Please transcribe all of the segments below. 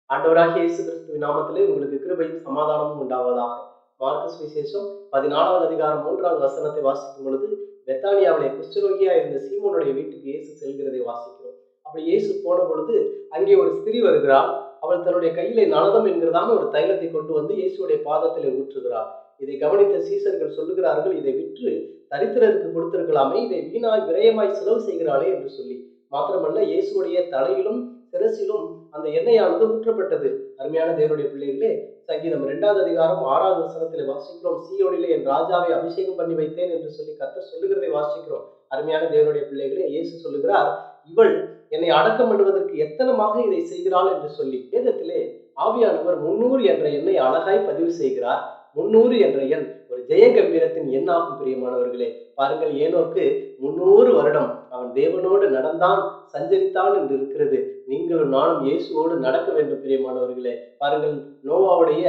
ஆண்டவராகிய இயேசு கிறிஸ்துவின் நாமத்திலே உங்களுக்கு கிருபையும் சமாதானமும் உண்டாவதாக. மார்க்கு சுவிசேஷம் 14வது அதிகாரம் 3வது வசனத்தை வாசிக்கும் பொழுது, பெத்தானியாவிலே குஷ்டரோகியா இருந்த சீமோனுடைய வீட்டுக்கு இயேசு செல்கிறதை வாசிக்கிறோம். அப்படி இயேசு போன பொழுது அங்கே ஒரு ஸ்திரீ வருகிறாள். அவள் தன்னுடைய கையிலே நலதம் என்கிறதான ஒரு தைலத்தை கொண்டு வந்து இயேசுடைய பாதத்திலே ஊற்றுகிறாள். இதை கவனித்த சீசர்கள் சொல்லுகிறார்கள், இதை விற்று தரித்திரருக்கு கொடுத்திருக்கலாமே, இதை வீணாய் விரயமாய் செலவு செய்கிறாளே என்று சொல்லி. மாத்திரமல்ல, இயேசுடைய தலையிலும் சிரசிலும் அந்த எண்ணெயானது ஊற்றப்பட்டது. அருமையான தேவனுடைய பிள்ளைகளே, சங்கீதம் 2வது அதிகாரம் 6வது வசனத்திலே வாசிக்கிறோம், சீயோனிலே என் ராஜாவை அபிஷேகம் பண்ணி வைத்தேன் என்று சொல்லி கர்த்தர் சொல்லுகிறதை வாசிக்கிறோம். அருமையான தேவனுடைய பிள்ளைகளே, இயேசு சொல்லுகிறார், இவள் என்னை அடக்கம் பண்ணுவதற்கு எத்தனமாக இதை செய்கிறாள் என்று சொல்லி. வேதத்திலே ஆவியானவர் 300 என்ற எண்ணை அழகாய் பதிவு செய்கிறார். 300 என்ற எண் ஒரு ஜெய கம்பீரத்தின் எண்ணாகும். பிரியமானவர்களே, பாருங்கள், ஏனோக்கு 300 வருடம் அவன் தேவனோடு நடந்தான், சஞ்சரித்தான் என்று இருக்கிறது. நீங்களும் நானும் இயேசுவோடு நடக்க வேண்டும். பிரியமானவர்களே, பாருங்கள், நோவாவுடைய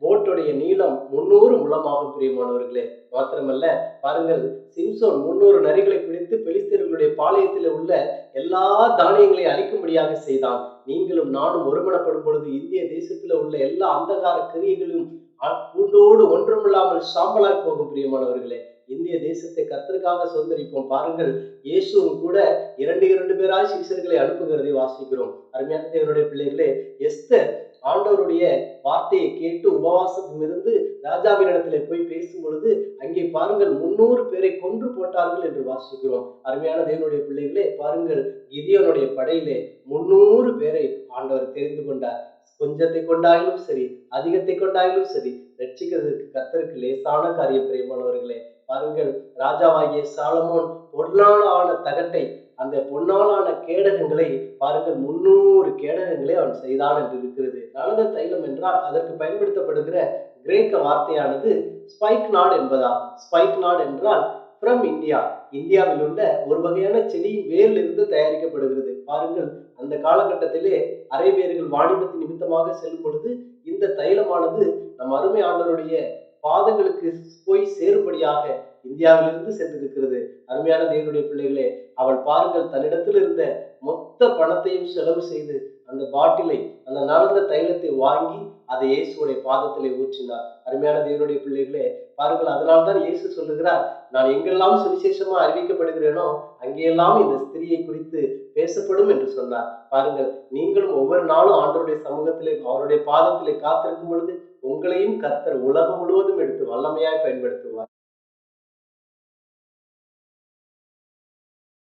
போட்டுடைய நீளம் 300 முழமாகும். பிரியமானவர்களே, மாத்திரமல்ல, பாருங்கள், சிம்சோன் 300 நரிகளை பிடித்து பெலிஸ்தர்களுடைய பாளையத்தில் உள்ள எல்லா தானியங்களையும் அழிக்கும்படியாக செய்தான். நீங்களும் நானும் ஒருமனப்படும் பொழுது இந்திய தேசத்துல உள்ள எல்லா அந்தகார கிரியைகளும் பூண்டோடு ஒன்றுமில்லாமல் சாம்பலாய் போகும். பிரியமானவர்களே, இந்திய தேசத்தை கர்த்தருக்காக சுதந்திரிப்போம். பாருங்கள், இயேசுவும் கூட 2 பேராய் சீசர்களை அனுப்புகிறதை வாசிக்கிறோம். அருமையான தேவனுடைய பிள்ளைகளே, எஸ்தர் ஆண்டவருடைய வார்த்தையை கேட்டு உபவாசம் இருந்து ராஜாவினிடத்திலே போய் பேசும் பொழுது அங்கே பாருங்கள் 300 பேரை கொன்று போட்டார்கள் என்று வாசிக்கிறோம். அருமையான தேவனுடைய பிள்ளைகளே, பாருங்கள், கிதியோனுடைய படையிலே 300 பேரை ஆண்டவர் தெரிந்து கொண்டார். கொஞ்சத்தை கொண்டாயிலும் சரி, அதிகத்தை கொண்டாயிலும் சரி, ரட்சிக்கிறதுக்கு கர்த்தருக்கு லேசான காரியம். பிரியமானவர்களே, பாருங்கள், ராஜாவாகிய சாலமோன் பொன்னாலான தகட்டை, அந்த பொன்னாலான கேடகங்களை பாருங்கள், 300 கேடகங்களை அவன் செய்தான் என்று இருக்கிறது. நலத தைலம் என்றால் அதற்கு பயன்படுத்தப்படுகிற கிரேக்க வார்த்தையானது ஸ்பைக் நாட் என்பதாகும். ஸ்பைக் நாட் என்றால் ஃப்ரம் இந்தியா, இந்தியாவில் உள்ள ஒரு வகையான செடியின் வேரில் இருந்து தயாரிக்கப்படுகிறது. பாருங்கள், அந்த காலகட்டத்திலே அரேபியர்கள் வாணிபத்தின் நிமித்தமாக செல்லும் பொழுது இந்த தைலமானது நம் அருமை ஆண்டவருடைய பாதங்களுக்கு போய் சேரும்படியாக இந்தியாவிலிருந்து சென்றிருக்கிறது. அருமையான தேவனுடைய பிள்ளைகளே, அவள் பாருங்கள், தன்னிடத்தில் இருந்த மொத்த பணத்தையும் செலவு செய்து அந்த பாட்டிலை, அந்த நலந்த தைலத்தை வாங்கி அதை இயேசுடைய பாதத்திலே ஊற்றினார். அருமையான தேவனுடைய பிள்ளைகளே, பாருங்கள், அதனால்தான் இயேசு சொல்லுகிறார், நான் எங்கெல்லாம் சுவிசேஷமா அறிவிக்கப்படுகிறேனோ அங்கெல்லாம் இந்த ஸ்திரியை குறித்து பேசப்படும் என்று சொன்னார். பாருங்கள், நீங்களும் ஒவ்வொரு நாளும் ஆண்டவருடைய சமூகத்திலே அவருடைய பாதத்திலே காத்திருக்கும் பொழுது உங்களையும் கர்த்தர் உலகம் முழுவதும் எடுத்து வல்லமையாய் பயன்படுத்துவார்.